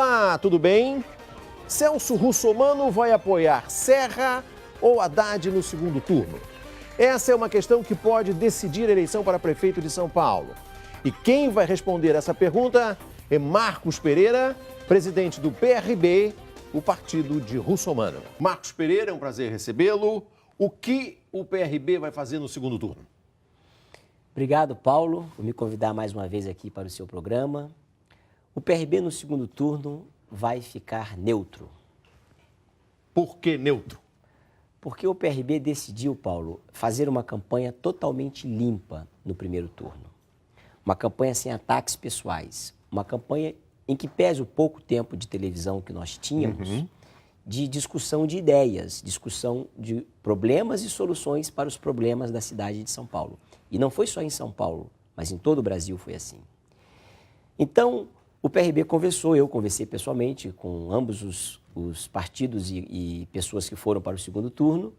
Olá, tudo bem? Celso Russomano vai apoiar Serra ou Haddad no segundo turno? Essa é uma questão que pode decidir a eleição para prefeito de São Paulo. E quem vai responder essa pergunta é Marcos Pereira, presidente do PRB, o partido de Russomano. Marcos Pereira, é um prazer recebê-lo. O que o PRB vai fazer no segundo turno? Obrigado, Paulo, por me convidar mais uma vez aqui para o seu programa. O PRB no segundo turno vai ficar neutro. Por que neutro? Porque o PRB decidiu, Paulo, fazer uma campanha totalmente limpa no primeiro turno. Uma campanha sem ataques pessoais. Uma campanha em que pese o pouco tempo de televisão que nós tínhamos, de discussão de ideias, discussão de problemas e soluções para os problemas da cidade de São Paulo. E não foi só em São Paulo, mas em todo o Brasil foi assim. Então, o PRB conversou, eu conversei pessoalmente com ambos os partidos e pessoas que foram para o segundo turno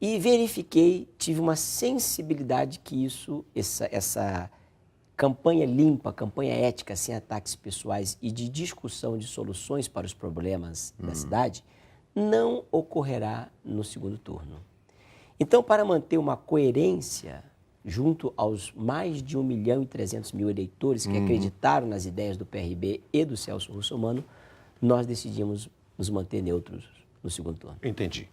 e verifiquei, tive uma sensibilidade que essa campanha limpa, campanha ética, sem ataques pessoais e de discussão de soluções para os problemas da cidade, não ocorrerá no segundo turno. Então, para manter uma coerência junto aos mais de 1.300.000 eleitores que acreditaram nas ideias do PRB e do Celso Russomano, nós decidimos nos manter neutros no segundo turno. Entendi.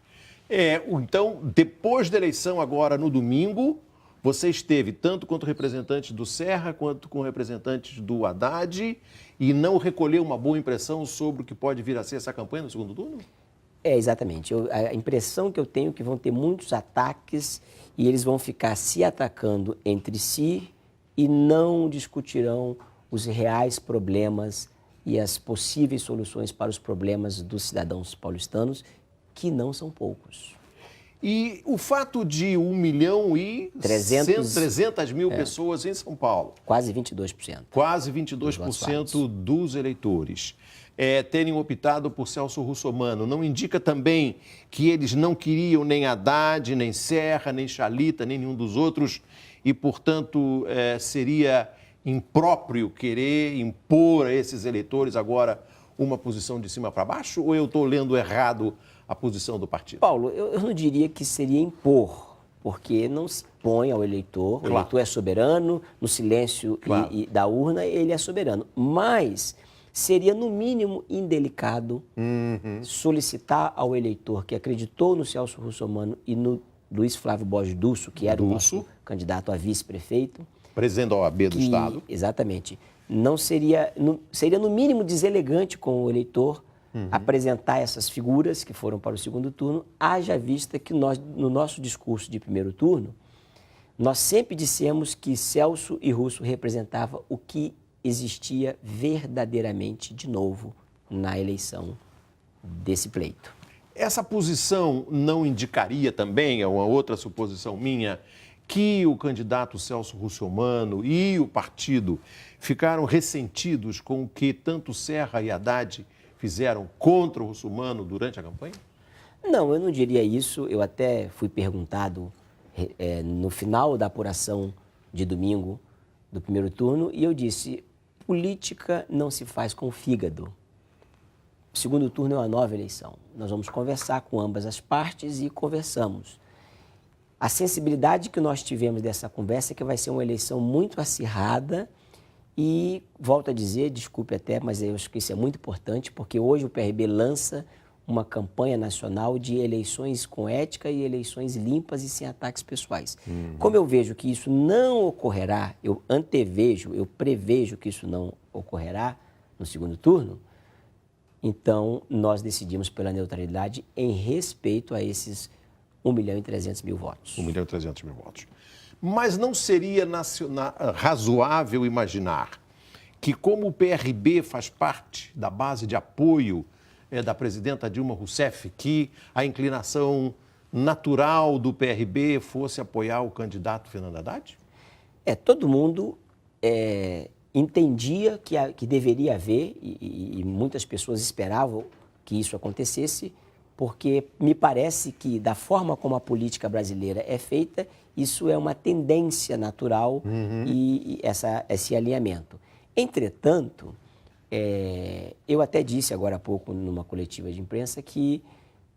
Então, depois da eleição, agora no domingo, você esteve tanto quanto representante do Serra quanto com representantes do Haddad e não recolheu uma boa impressão sobre o que pode vir a ser essa campanha no segundo turno? Exatamente. A impressão que eu tenho é que vão ter muitos ataques e eles vão ficar se atacando entre si e não discutirão os reais problemas e as possíveis soluções para os problemas dos cidadãos paulistanos, que não são poucos. E o fato de 1.300.000 pessoas em São Paulo, quase 22%. Quase 22% dos eleitores terem optado por Celso Russomano, não indica também que eles não queriam nem Haddad, nem Serra, nem Chalita, nem nenhum dos outros e, portanto, seria impróprio querer impor a esses eleitores agora uma posição de cima para baixo? Ou eu estou lendo errado a posição do partido? Paulo, eu não diria que seria impor, porque não se impõe ao eleitor. O eleitor é soberano, no silêncio da urna ele é soberano. Mas seria, no mínimo, indelicado solicitar ao eleitor que acreditou no Celso Russomano e no Luiz Flávio Borges Dusso, que era o nosso candidato a vice-prefeito. Presidente da OAB do Estado. Exatamente. Não seria, seria, no mínimo, deselegante com o eleitor apresentar essas figuras que foram para o segundo turno, haja vista que nós, no nosso discurso de primeiro turno, nós sempre dissemos que Celso e Russo representavam o que existia verdadeiramente de novo na eleição desse pleito. Essa posição não indicaria também, é uma outra suposição minha, que o candidato Celso Russomano e o partido ficaram ressentidos com o que tanto Serra e Haddad fizeram contra o Russomano durante a campanha? Não, eu não diria isso. Eu até fui perguntado no final da apuração de domingo do primeiro turno e eu disse: política não se faz com fígado. O segundo turno é uma nova eleição. Nós vamos conversar com ambas as partes e conversamos. A sensibilidade que nós tivemos dessa conversa é que vai ser uma eleição muito acirrada e, volto a dizer, desculpe até, mas eu acho que isso é muito importante, porque hoje o PRB lança uma campanha nacional de eleições com ética e eleições limpas e sem ataques pessoais. Como eu vejo que isso não ocorrerá, eu prevejo que isso não ocorrerá no segundo turno, então nós decidimos pela neutralidade em respeito a esses 1.300.000 votos. 1.300.000 votos. Mas não seria razoável imaginar que, como o PRB faz parte da base de apoio da presidenta Dilma Rousseff, que a inclinação natural do PRB fosse apoiar o candidato Fernando Haddad? Todo mundo entendia que deveria haver, e muitas pessoas esperavam que isso acontecesse, porque me parece que, da forma como a política brasileira é feita, isso é uma tendência natural e esse alinhamento. Entretanto, Eu até disse agora há pouco, numa coletiva de imprensa, que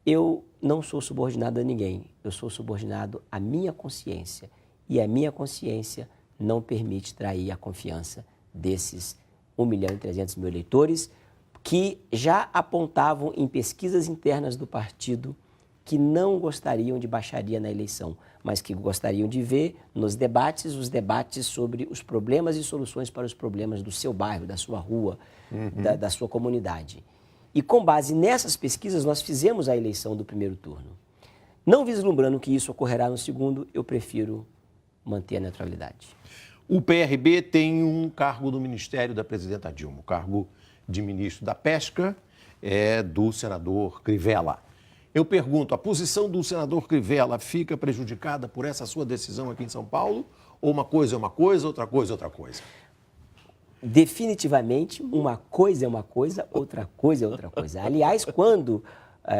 eu não sou subordinado a ninguém. Eu sou subordinado à minha consciência. E a minha consciência não permite trair a confiança desses 1.300.000 eleitores que já apontavam em pesquisas internas do partido que não gostariam de baixaria na eleição, mas que gostariam de ver nos debates, os debates sobre os problemas e soluções para os problemas do seu bairro, da sua rua, da sua comunidade. E com base nessas pesquisas, nós fizemos a eleição do primeiro turno. Não vislumbrando que isso ocorrerá no segundo, eu prefiro manter a neutralidade. O PRB tem um cargo no Ministério da Presidenta Dilma, o cargo de ministro da Pesca é do senador Crivella. Eu pergunto, a posição do senador Crivella fica prejudicada por essa sua decisão aqui em São Paulo? Ou uma coisa é uma coisa, outra coisa é outra coisa? Definitivamente, uma coisa é uma coisa, outra coisa é outra coisa. Aliás, quando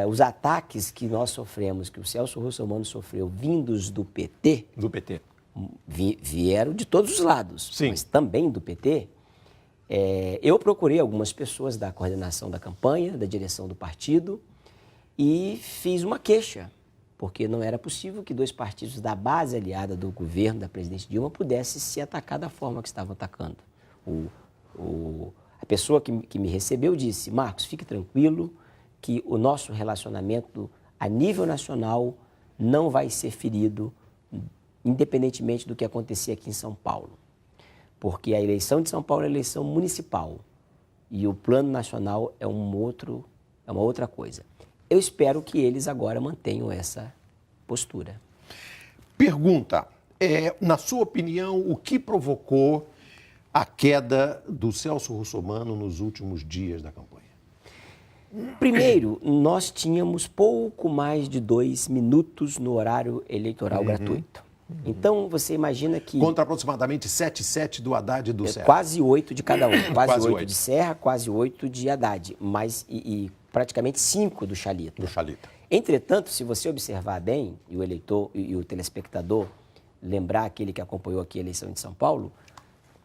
os ataques que nós sofremos, que o Celso Russomano sofreu, vindos do PT... Do PT. Vieram de todos os lados, sim, mas também do PT, eu procurei algumas pessoas da coordenação da campanha, da direção do partido, e fiz uma queixa, porque não era possível que dois partidos da base aliada do governo da presidente Dilma pudessem se atacar da forma que estavam atacando. A pessoa que me recebeu disse, Marcos, fique tranquilo que o nosso relacionamento a nível nacional não vai ser ferido, independentemente do que acontecer aqui em São Paulo. Porque a eleição de São Paulo é eleição municipal e o plano nacional é uma outra coisa. Eu espero que eles agora mantenham essa postura. Pergunta, na sua opinião, o que provocou a queda do Celso Russomano nos últimos dias da campanha? Primeiro, nós tínhamos pouco mais de 2 minutos no horário eleitoral gratuito. Então, você imagina que... Contra aproximadamente 7,7 do Haddad e do Serra. Quase 8 de cada um. Quase 8 8 de Serra, quase 8 de Haddad. E praticamente 5 do Chalita. Entretanto, se você observar bem, e o eleitor e o telespectador lembrar aquele que acompanhou aqui a eleição de São Paulo,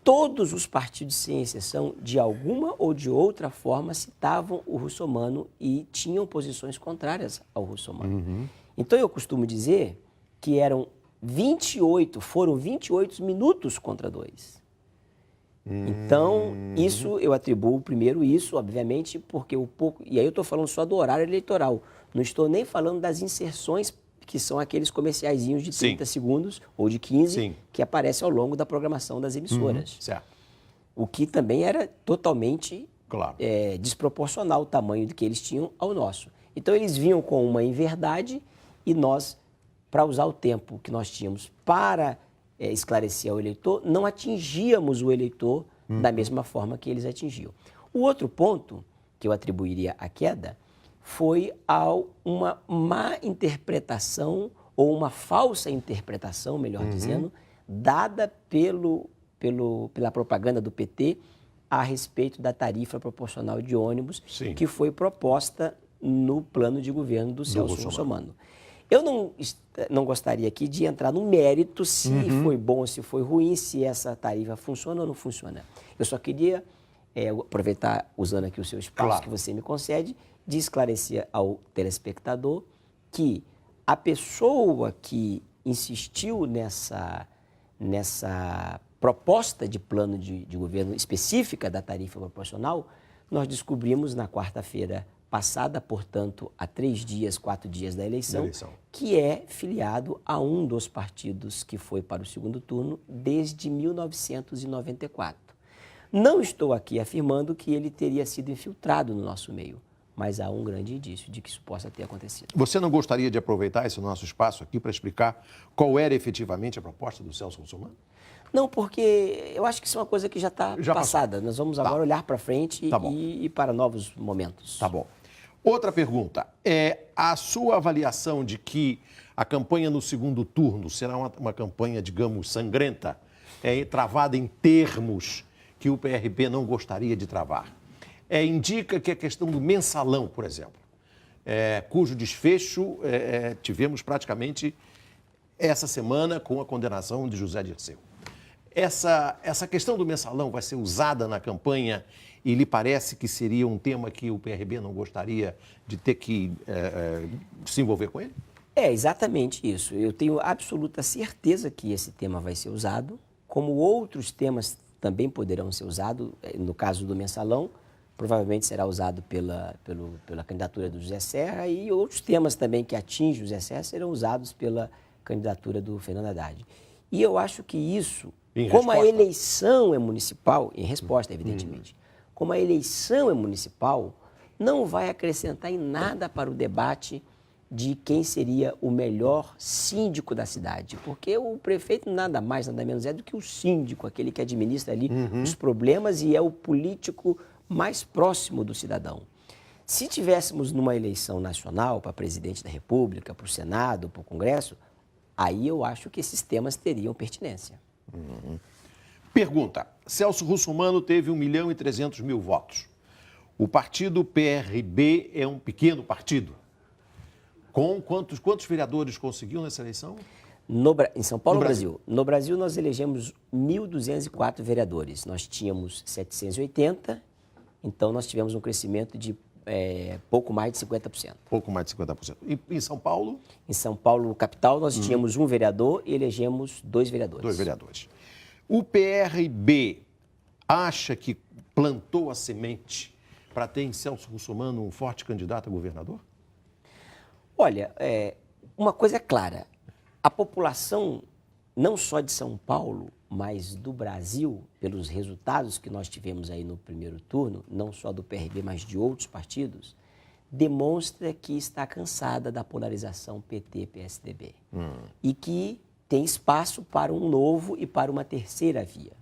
todos os partidos, sem exceção, de alguma ou de outra forma, citavam o Russomano e tinham posições contrárias ao Russomano. Então, eu costumo dizer que foram 28 minutos contra 2. Então, isso eu atribuo primeiro isso, obviamente, porque e aí eu estou falando só do horário eleitoral. Não estou nem falando das inserções, que são aqueles comerciaizinhos de 30 segundos ou de 15, que aparecem ao longo da programação das emissoras. Certo. O que também era totalmente desproporcional o tamanho que eles tinham ao nosso. Então, eles vinham com uma inverdade e nós, para usar o tempo que nós tínhamos para esclarecer ao eleitor, não atingíamos o eleitor da mesma forma que eles atingiam. O outro ponto que eu atribuiria à queda foi a uma má interpretação, ou uma falsa interpretação, melhor dizendo, dada pela propaganda do PT a respeito da tarifa proporcional de ônibus, que foi proposta no plano de governo do Celso Russomano. Eu não gostaria aqui de entrar no mérito se foi bom ou se foi ruim, se essa tarifa funciona ou não funciona. Eu só queria aproveitar, usando aqui o seu espaço que você me concede, de esclarecer ao telespectador que a pessoa que insistiu nessa proposta de plano de governo específica da tarifa proporcional, nós descobrimos na quarta-feira passada, portanto, há 4 dias da eleição, que é filiado a um dos partidos que foi para o segundo turno desde 1994. Não estou aqui afirmando que ele teria sido infiltrado no nosso meio, mas há um grande indício de que isso possa ter acontecido. Você não gostaria de aproveitar esse nosso espaço aqui para explicar qual era efetivamente a proposta do Celso Russomano? Não, porque eu acho que isso é uma coisa que já está passada. Nós vamos agora olhar para frente e para novos momentos. Tá bom. Outra pergunta. A sua avaliação de que a campanha no segundo turno será uma campanha, digamos, sangrenta, travada em termos que o PRB não gostaria de travar, indica que a questão do mensalão, por exemplo, cujo desfecho tivemos praticamente essa semana com a condenação de José Dirceu. Essa questão do mensalão vai ser usada na campanha e lhe parece que seria um tema que o PRB não gostaria de ter que se envolver com ele? É exatamente isso. Eu tenho absoluta certeza que esse tema vai ser usado, como outros temas também poderão ser usados. No caso do mensalão, provavelmente será usado pela candidatura do José Serra, e outros temas também que atingem o José Serra serão usados pela candidatura do Fernando Haddad. E eu acho que isso, como a eleição é municipal, em resposta, evidentemente, como a eleição é municipal, não vai acrescentar em nada para o debate de quem seria o melhor síndico da cidade. Porque o prefeito nada mais, nada menos é do que o síndico, aquele que administra ali os problemas e é o político mais próximo do cidadão. Se tivéssemos numa eleição nacional para presidente da República, para o Senado, para o Congresso, aí eu acho que esses temas teriam pertinência. Pergunta: Celso Russomano teve 1.300.000 votos. O partido PRB é um pequeno partido. Com quantos vereadores conseguiu nessa eleição? Em São Paulo ou no Brasil? No Brasil, nós elegemos 1.204 vereadores. Nós tínhamos 780, então nós tivemos um crescimento de pouco mais de 50%. Pouco mais de 50%. E em São Paulo? Em São Paulo, capital, nós tínhamos um vereador e elegemos 2 vereadores. 2 vereadores. O PRB acha que plantou a semente para ter em Celso Russomano um forte candidato a governador? Olha, uma coisa é clara, a população não só de São Paulo, mas do Brasil, pelos resultados que nós tivemos aí no primeiro turno, não só do PRB, mas de outros partidos, demonstra que está cansada da polarização PT-PSDB e que tem espaço para um novo e para uma terceira via.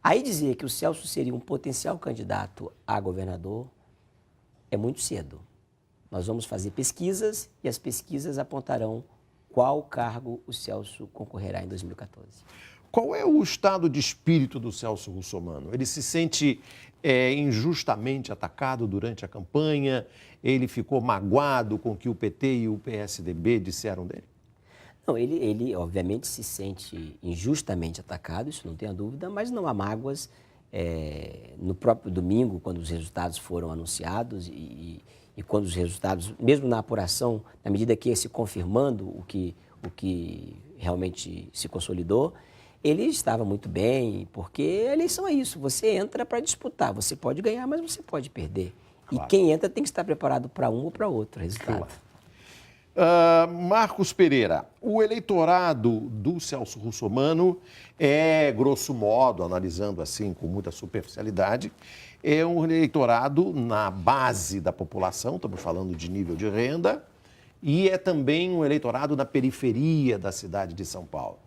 Aí dizer que o Celso seria um potencial candidato a governador é muito cedo. Nós vamos fazer pesquisas e as pesquisas apontarão qual cargo o Celso concorrerá em 2014. Qual é o estado de espírito do Celso Russomano? Ele se sente injustamente atacado durante a campanha? Ele ficou magoado com o que o PT e o PSDB disseram dele? Não, ele obviamente se sente injustamente atacado, isso não tenha dúvida, mas não há mágoas. No próprio domingo, quando os resultados foram anunciados e quando os resultados, mesmo na apuração, na medida que ia se confirmando o que realmente se consolidou, ele estava muito bem, porque a eleição é isso, você entra para disputar, você pode ganhar, mas você pode perder. Claro. E quem entra tem que estar preparado para um ou para outro resultado. Claro. Marcos Pereira, o eleitorado do Celso Russomano grosso modo, analisando assim com muita superficialidade, é um eleitorado na base da população, estamos falando de nível de renda, e é também um eleitorado na periferia da cidade de São Paulo.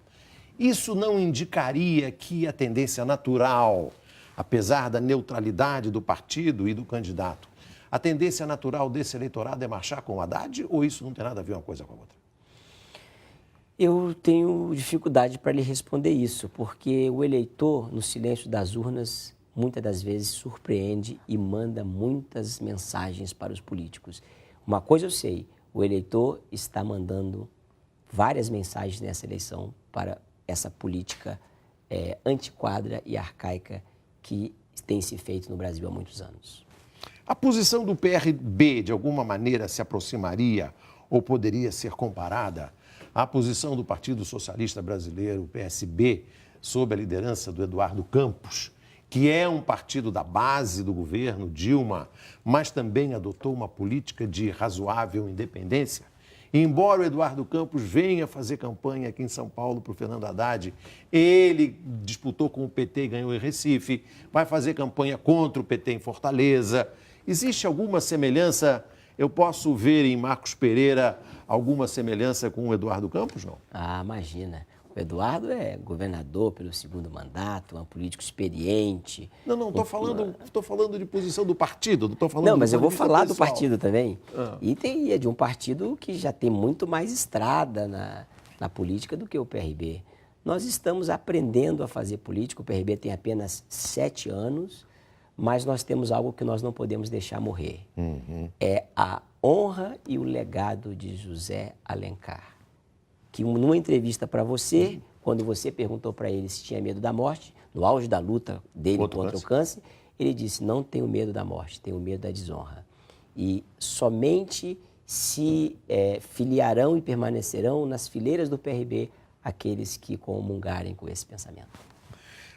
Isso não indicaria que a tendência natural, apesar da neutralidade do partido e do candidato, a tendência natural desse eleitorado é marchar com o Haddad, ou isso não tem nada a ver uma coisa com a outra? Eu tenho dificuldade para lhe responder isso, porque o eleitor, no silêncio das urnas, muitas das vezes surpreende e manda muitas mensagens para os políticos. Uma coisa eu sei, o eleitor está mandando várias mensagens nessa eleição para essa política antiquadra e arcaica que tem se feito no Brasil há muitos anos. A posição do PRB, de alguma maneira, se aproximaria ou poderia ser comparada à posição do Partido Socialista Brasileiro, o PSB, sob a liderança do Eduardo Campos, que é um partido da base do governo Dilma, mas também adotou uma política de razoável independência? E embora o Eduardo Campos venha fazer campanha aqui em São Paulo para o Fernando Haddad, ele disputou com o PT e ganhou em Recife, vai fazer campanha contra o PT em Fortaleza. Existe alguma semelhança? Eu posso ver em Marcos Pereira alguma semelhança com o Eduardo Campos, não? Ah, imagina. O Eduardo é governador pelo segundo mandato, é um político experiente. Não, estou falando de posição do partido, não estou falando... Não, mas eu vou falar do partido também. E é de um partido que já tem muito mais estrada na política do que o PRB. Nós estamos aprendendo a fazer política, o PRB tem apenas 7 anos, mas nós temos algo que nós não podemos deixar morrer. É a honra e o legado de José Alencar. Que numa entrevista para você, quando você perguntou para ele se tinha medo da morte, no auge da luta dele contra o câncer, ele disse: não tenho medo da morte, tenho medo da desonra. E somente se filiarão e permanecerão nas fileiras do PRB aqueles que comungarem com esse pensamento.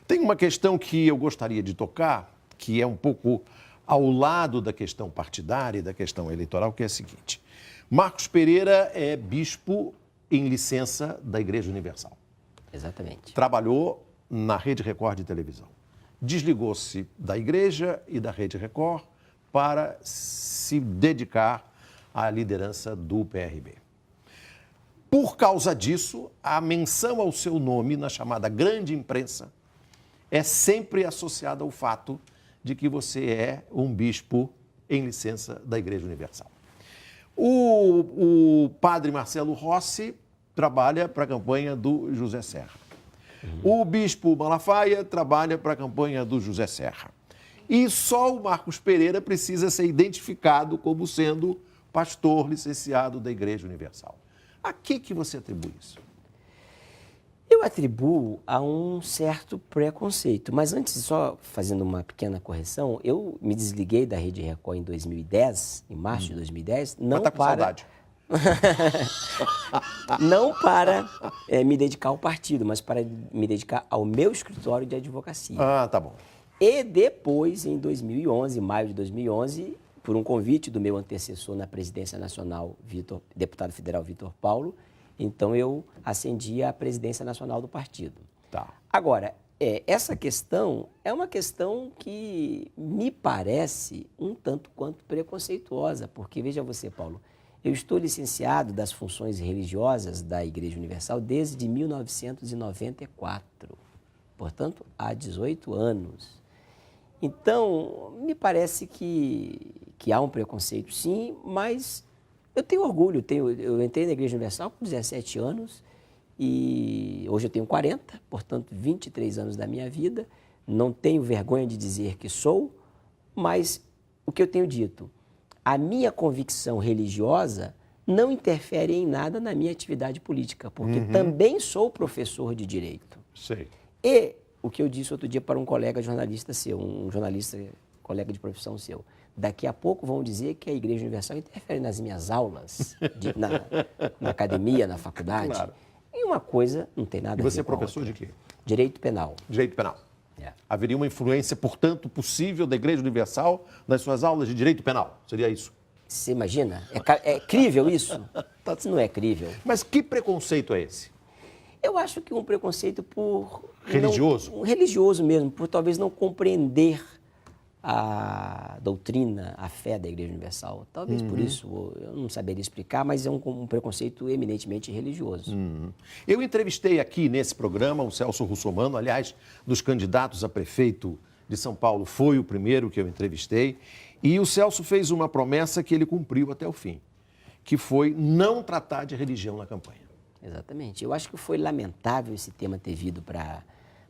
Tem uma questão que eu gostaria de tocar, que é um pouco ao lado da questão partidária e da questão eleitoral, que é a seguinte. Marcos Pereira é bispo em licença da Igreja Universal. Exatamente. Trabalhou na Rede Record de televisão. Desligou-se da Igreja e da Rede Record para se dedicar à liderança do PRB. Por causa disso, a menção ao seu nome na chamada grande imprensa é sempre associada ao fato de que você é um bispo em licença da Igreja Universal. O padre Marcelo Rossi trabalha para a campanha do José Serra. O bispo Malafaia trabalha para a campanha do José Serra. E só o Marcos Pereira precisa ser identificado como sendo pastor licenciado da Igreja Universal. A que você atribui isso? Eu atribuo a um certo preconceito, mas antes, só fazendo uma pequena correção, eu me desliguei da Rede Record em 2010, em março de 2010, não mas tá com saudade. Não para me dedicar ao partido, mas para me dedicar ao meu escritório de advocacia. Ah, tá bom. E depois, em 2011, maio de 2011, por um convite do meu antecessor na presidência nacional, deputado federal Vitor Paulo, então eu ascendi à presidência nacional do partido. Tá. Agora, essa questão é uma questão que me parece um tanto quanto preconceituosa, porque, veja você, Paulo, eu estou licenciado das funções religiosas da Igreja Universal desde 1994, portanto, há 18 anos. Então, me parece que há um preconceito, sim, mas eu tenho orgulho. Eu entrei na Igreja Universal com 17 anos e hoje eu tenho 40, portanto, 23 anos da minha vida. Não tenho vergonha de dizer que sou, mas o que eu tenho dito, a minha convicção religiosa não interfere em nada na minha atividade política, porque também sou professor de direito. Sei. E o que eu disse outro dia para um colega jornalista seu, um jornalista, colega de profissão seu, daqui a pouco vão dizer que a Igreja Universal interfere nas minhas aulas, na academia, na faculdade. Claro. E uma coisa não tem nada a ver com E você é professor outra. de quê? Direito penal. Direito penal. É. Haveria uma influência, portanto, possível da Igreja Universal nas suas aulas de direito penal? Seria isso? Você imagina? É crível isso? Isso não é crível. Mas que preconceito é esse? Eu acho que um preconceito por... Religioso? Religioso mesmo, por talvez não compreender a doutrina, a fé da Igreja Universal. Talvez por isso, eu não saberia explicar, mas é um preconceito eminentemente religioso. Eu entrevistei aqui nesse programa o Celso Russomano, aliás, dos candidatos a prefeito de São Paulo, foi o primeiro que eu entrevistei, e o Celso fez uma promessa que ele cumpriu até o fim, que foi não tratar de religião na campanha. Exatamente. Eu acho que foi lamentável esse tema ter vindo para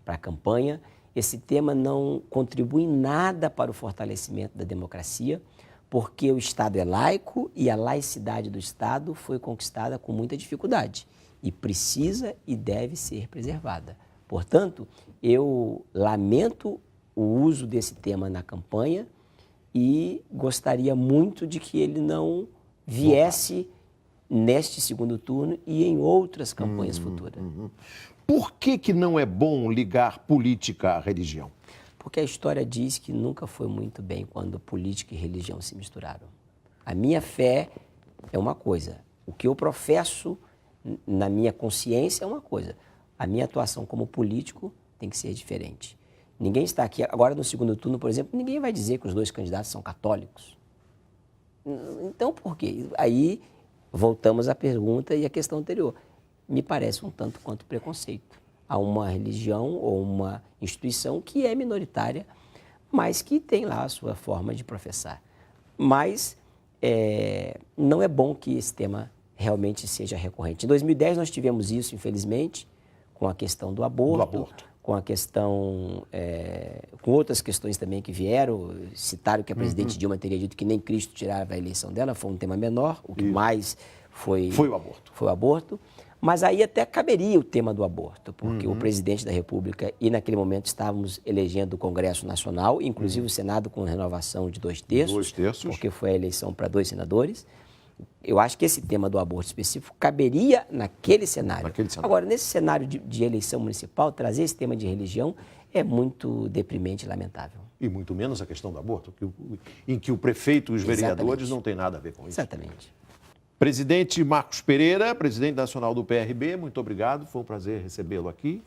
a campanha. Esse tema não contribui em nada para o fortalecimento da democracia, porque o Estado é laico e a laicidade do Estado foi conquistada com muita dificuldade e precisa e deve ser preservada. Portanto, eu lamento o uso desse tema na campanha e gostaria muito de que ele não viesse neste segundo turno e em outras campanhas futuras. Por que não é bom ligar política à religião? Porque a história diz que nunca foi muito bem quando política e religião se misturaram. A minha fé é uma coisa, o que eu professo na minha consciência é uma coisa, a minha atuação como político tem que ser diferente. Ninguém está aqui, agora no segundo turno, por exemplo, ninguém vai dizer que os dois candidatos são católicos. Então, por quê? Aí voltamos à pergunta e à questão anterior. Me parece um tanto quanto preconceito a uma religião ou uma instituição que é minoritária, mas que tem lá a sua forma de professar. Mas não é bom que esse tema realmente seja recorrente. Em 2010 nós tivemos isso, infelizmente, com a questão do aborto. Com a questão, com outras questões também que vieram, citaram que a presidente Dilma teria dito que nem Cristo tirava a eleição dela, foi um tema menor, o que mais foi o aborto. Mas aí até caberia o tema do aborto, porque o presidente da República, e naquele momento estávamos elegendo o Congresso Nacional, inclusive o Senado com renovação de 2/3, 2/3. porque foi a eleição para 2 senadores. Eu acho que esse tema do aborto específico caberia naquele cenário. Agora, nesse cenário de eleição municipal, trazer esse tema de religião é muito deprimente e lamentável. E muito menos a questão do aborto, em que o prefeito e os vereadores não têm nada a ver com isso. Exatamente. Presidente Marcos Pereira, presidente nacional do PRB, muito obrigado, foi um prazer recebê-lo aqui.